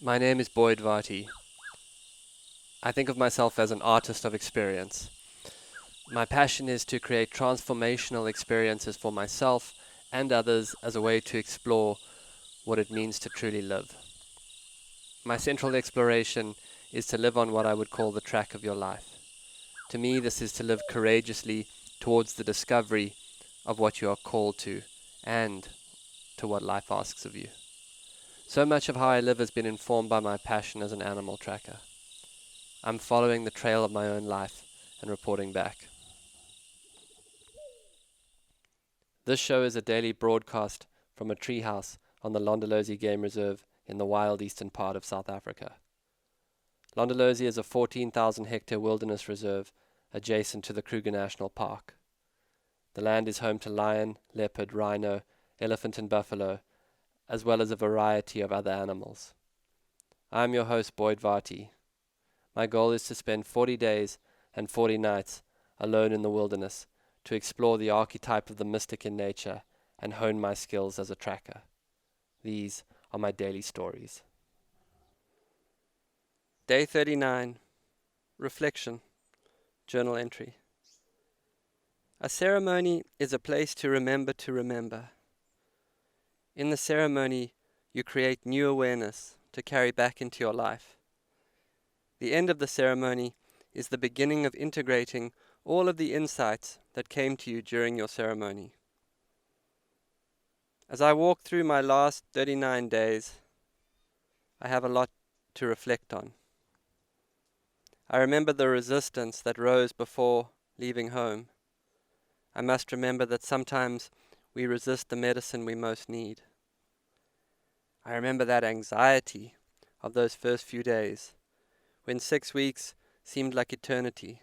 My name is Boyd Varty. I think of myself as an artist of experience. My passion is to create transformational experiences for myself and others as a way to explore what it means to truly live. My central exploration is to live on what I would call the track of your life. To me, this is to live courageously towards the discovery of what you are called to and to what life asks of you. So much of how I live has been informed by my passion as an animal tracker. I'm following the trail of my own life and reporting back. This show is a daily broadcast from a treehouse on the Londolozi Game Reserve in the wild eastern part of South Africa. Londolozi is a 14,000 hectare wilderness reserve adjacent to the Kruger National Park. The land is home to lion, leopard, rhino, elephant and buffalo, as well as a variety of other animals. I'm your host, Boyd Varty. My goal is to spend 40 days and 40 nights alone in the wilderness to explore the archetype of the mystic in nature and hone my skills as a tracker. These are my daily stories. Day 39. Reflection. Journal entry. A ceremony is a place to remember to remember. In the ceremony, you create new awareness to carry back into your life. The end of the ceremony is the beginning of integrating all of the insights that came to you during your ceremony. As I walk through my last 39 days, I have a lot to reflect on. I remember the resistance that rose before leaving home. I must remember that sometimes we resist the medicine we most need. I remember that anxiety of those first few days, when 6 weeks seemed like eternity.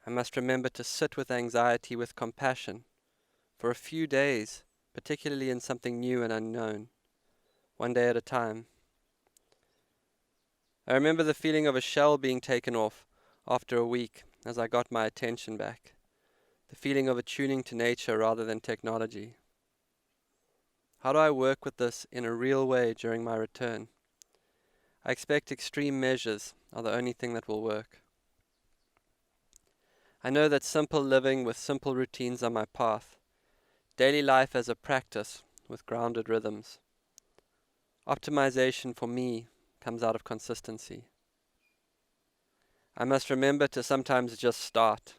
I must remember to sit with anxiety with compassion for a few days, particularly in something new and unknown, one day at a time. I remember the feeling of a shell being taken off after a week as I got my attention back, the feeling of attuning to nature rather than technology. How do I work with this in a real way during my return? I expect extreme measures are the only thing that will work. I know that simple living with simple routines are my path, daily life as a practice with grounded rhythms. Optimization for me comes out of consistency. I must remember to sometimes just start.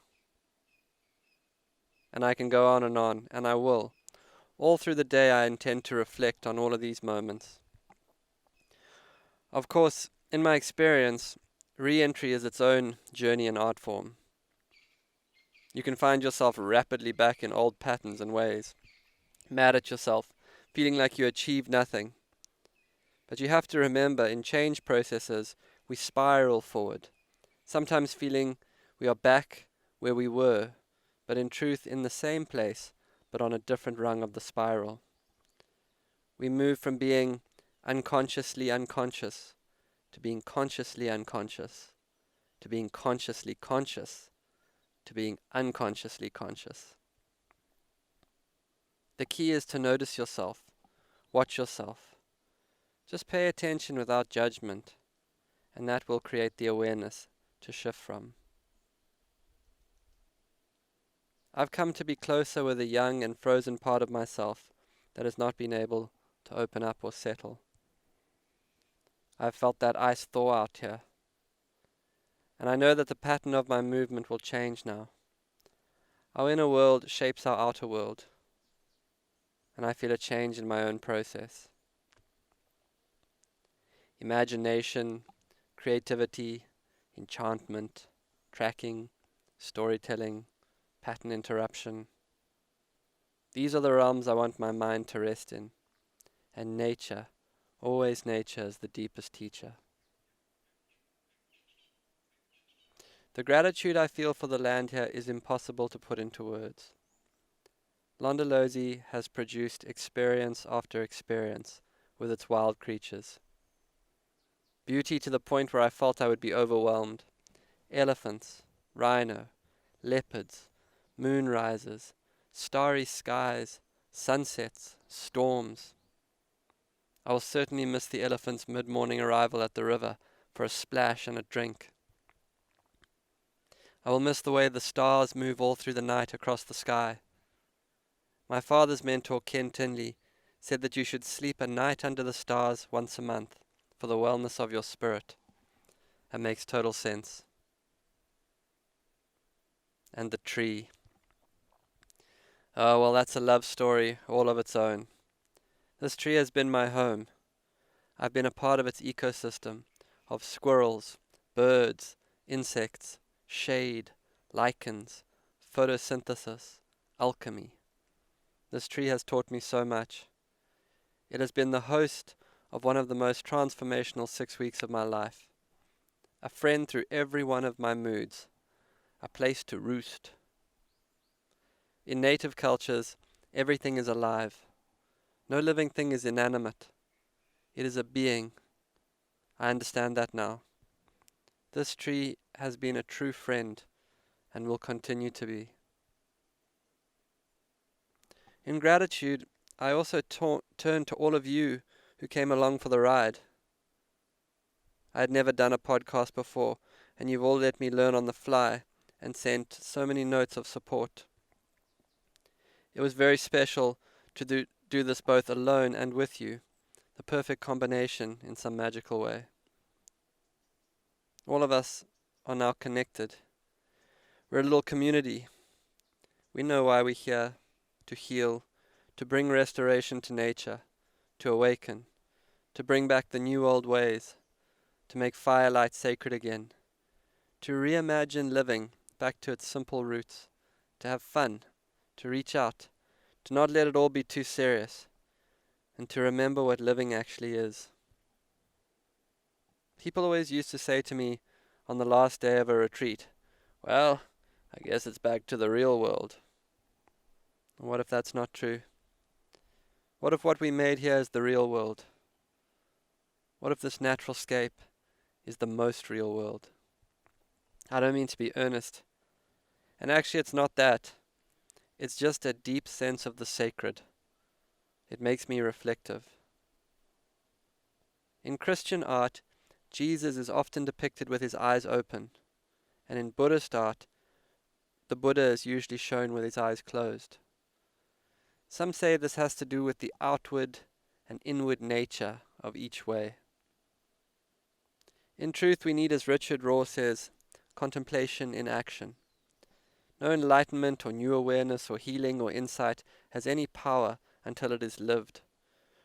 And I can go on, and I will. All through the day I intend to reflect on all of these moments. Of course, in my experience, re-entry is its own journey and art form. You can find yourself rapidly back in old patterns and ways, mad at yourself, feeling like you achieved nothing. But you have to remember, in change processes, we spiral forward, sometimes feeling we are back where we were, but in truth in the same place, but on a different rung of the spiral. We move from being unconsciously unconscious to being consciously unconscious, to being consciously conscious, to being unconsciously conscious. The key is to notice yourself, watch yourself. Just pay attention without judgment, and that will create the awareness to shift from. I've come to be closer with a young and frozen part of myself that has not been able to open up or settle. I've felt that ice thaw out here, and I know that the pattern of my movement will change now. Our inner world shapes our outer world, and I feel a change in my own process. Imagination, creativity, enchantment, tracking, storytelling, pattern interruption. These are the realms I want my mind to rest in, and nature, always nature, is the deepest teacher. The gratitude I feel for the land here is impossible to put into words. Londolozi has produced experience after experience with its wild creatures. Beauty to the point where I felt I would be overwhelmed. Elephants, rhino, leopards, moonrises, starry skies, sunsets, storms. I will certainly miss the elephant's mid-morning arrival at the river for a splash and a drink. I will miss the way the stars move all through the night across the sky. My father's mentor, Ken Tinley, said that you should sleep a night under the stars once a month for the wellness of your spirit. That makes total sense. And the tree. Oh, well, that's a love story all of its own. This tree has been my home. I've been a part of its ecosystem of squirrels, birds, insects, shade, lichens, photosynthesis, alchemy. This tree has taught me so much. It has been the host of one of the most transformational 6 weeks of my life. A friend through every one of my moods. A place to roost. In native cultures, everything is alive. No living thing is inanimate. It is a being. I understand that now. This tree has been a true friend and will continue to be. In gratitude, I also turn to all of you who came along for the ride. I had never done a podcast before, and you've all let me learn on the fly and sent so many notes of support. It was very special to do this both alone and with you, the perfect combination in some magical way. All of us are now connected. We're a little community. We know why we're here, to heal, to bring restoration to nature, to awaken, to bring back the new old ways, to make firelight sacred again, to reimagine living back to its simple roots, to have fun, to reach out, to not let it all be too serious, and to remember what living actually is. People always used to say to me on the last day of a retreat, well, I guess it's back to the real world. And what if that's not true? What if what we made here is the real world? What if this natural scape is the most real world? I don't mean to be earnest. And actually it's not that. It's just a deep sense of the sacred. It makes me reflective. In Christian art, Jesus is often depicted with his eyes open, and in Buddhist art, the Buddha is usually shown with his eyes closed. Some say this has to do with the outward and inward nature of each way. In truth, we need, as Richard Rohr says, contemplation in action. No enlightenment or new awareness or healing or insight has any power until it is lived.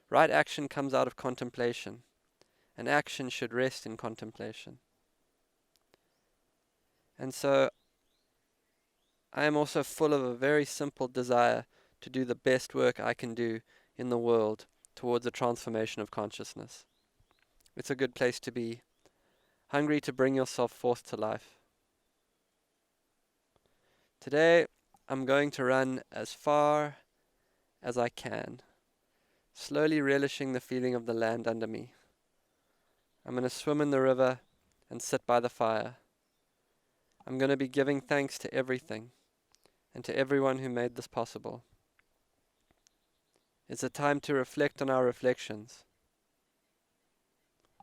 Right action comes out of contemplation, and action should rest in contemplation. And so, I am also full of a very simple desire to do the best work I can do in the world towards a transformation of consciousness. It's a good place to be, hungry to bring yourself forth to life. Today, I'm going to run as far as I can, slowly relishing the feeling of the land under me. I'm going to swim in the river and sit by the fire. I'm going to be giving thanks to everything and to everyone who made this possible. It's a time to reflect on our reflections.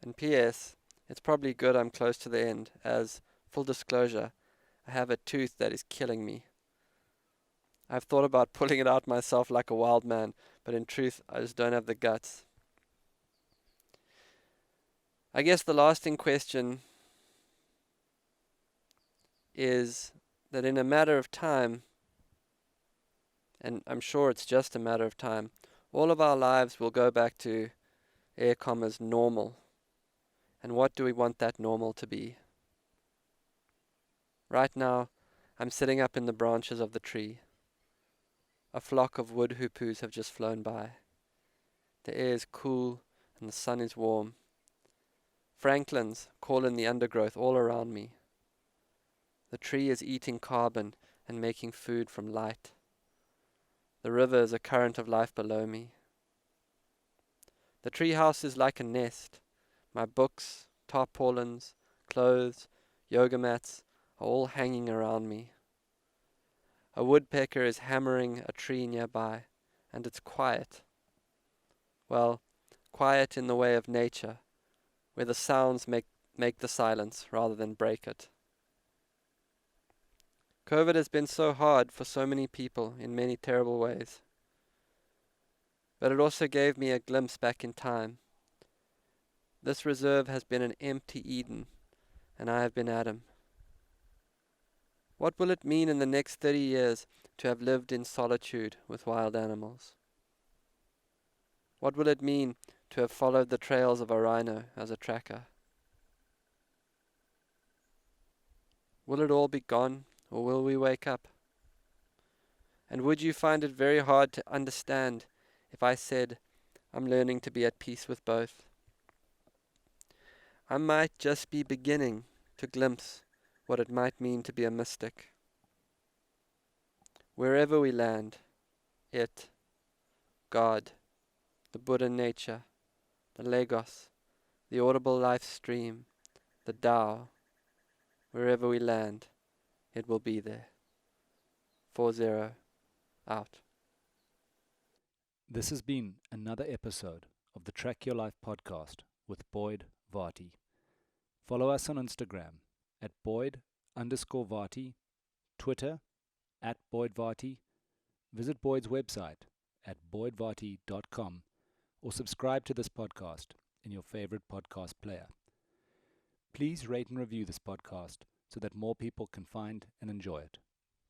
And P.S., it's probably good I'm close to the end, as, full disclosure, I have a tooth that is killing me. I've thought about pulling it out myself like a wild man, but in truth, I just don't have the guts. I guess the lasting question is that in a matter of time, and I'm sure it's just a matter of time, all of our lives will go back to, air commas, normal. And what do we want that normal to be? Right now, I'm sitting up in the branches of the tree. A flock of wood hoopoes have just flown by. The air is cool and the sun is warm. Franklins call in the undergrowth all around me. The tree is eating carbon and making food from light. The river is a current of life below me. The tree house is like a nest. My books, tarpaulins, clothes, yoga mats are all hanging around me. A woodpecker is hammering a tree nearby, and it's quiet. Well, quiet in the way of nature, where the sounds make the silence rather than break it. COVID has been so hard for so many people in many terrible ways. But it also gave me a glimpse back in time. This reserve has been an empty Eden, and I have been Adam. What will it mean in the next 30 years to have lived in solitude with wild animals? What will it mean to have followed the trails of a rhino as a tracker? Will it all be gone, or will we wake up? And would you find it very hard to understand if I said, I'm learning to be at peace with both? I might just be beginning to glimpse what it might mean to be a mystic. Wherever we land, it, God, the Buddha nature, the Logos, the audible life stream, the Tao, wherever we land, it will be there. 4-0, out. This has been another episode of the Track Your Life podcast with Boyd Varty. Follow us on Instagram at Boyd_Varty, Twitter at Boyd Varty. Visit Boyd's website at boydvarty.com or subscribe to this podcast in your favorite podcast player. Please rate and review this podcast so that more people can find and enjoy it.